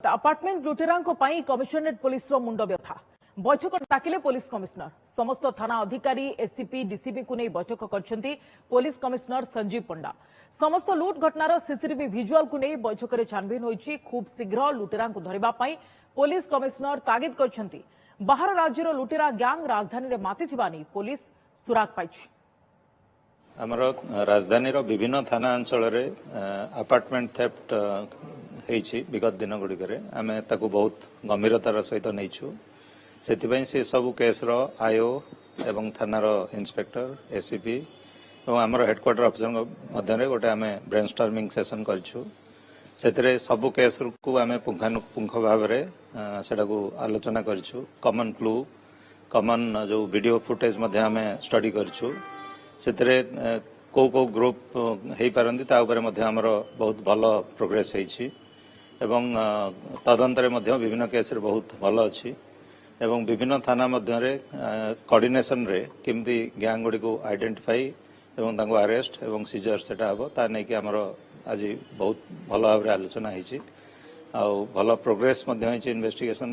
Apartment लुटेरांको पाई commissionerate police रो मुंड व्यथा बैठक डाकिले पुलिस कमिशनर समस्त थाना अधिकारी एससीपी डीसीपी को नहीं बैठक करछंती पुलिस कमिशनर संजीव पंडा समस्त लुट घटनार सीसीटीवी विजुअल को नहीं बैठक में छानबीन होईची खूब शीघ्र लुटेरांको धरिबा पाई पुलिस कमिशनर तागिद करछंती बाहर राज्यर लुटेरा गैंग राजधानी में मातिथिबा नहीं पुलिस सुराग पाइछि। आमर राजधानी विभिन्न थाना अंचल अपार्टमेंट थेफ्ट विगत दिन गुड़िक आम ताकू बहुत गंभीरतार सहित नहींचु से सबू केस आईओ एवं थानार इंस्पेक्टर एसीपी और आमर हेडक्वार्टर ऑफिसर मध्य गोटे आम ब्रेनस्टॉर्मिंग सेशन करूँ से सबू केस को आम पुंखानुपुंख भाव से आलोचना करूँ कमन क्लू कमन जो वीडियो फुटेज आम स्टडी करूँ से को ग्रुप हो पारती आमर बहुत भल प्रोग्रेस होती एवं तदंतर विभिन्न केस बहुत भल अच्छी एवं विभिन्न थाना मध्य कोऑर्डिनेशन रे किमती गैंग गुड़ी को आइडेंटिफाई एवं अरेस्ट एवं सीजर से नहीं आमर आज बहुत भल भाव आलोचना होती भल प्रोग्रेस इन्वेस्टिगेशन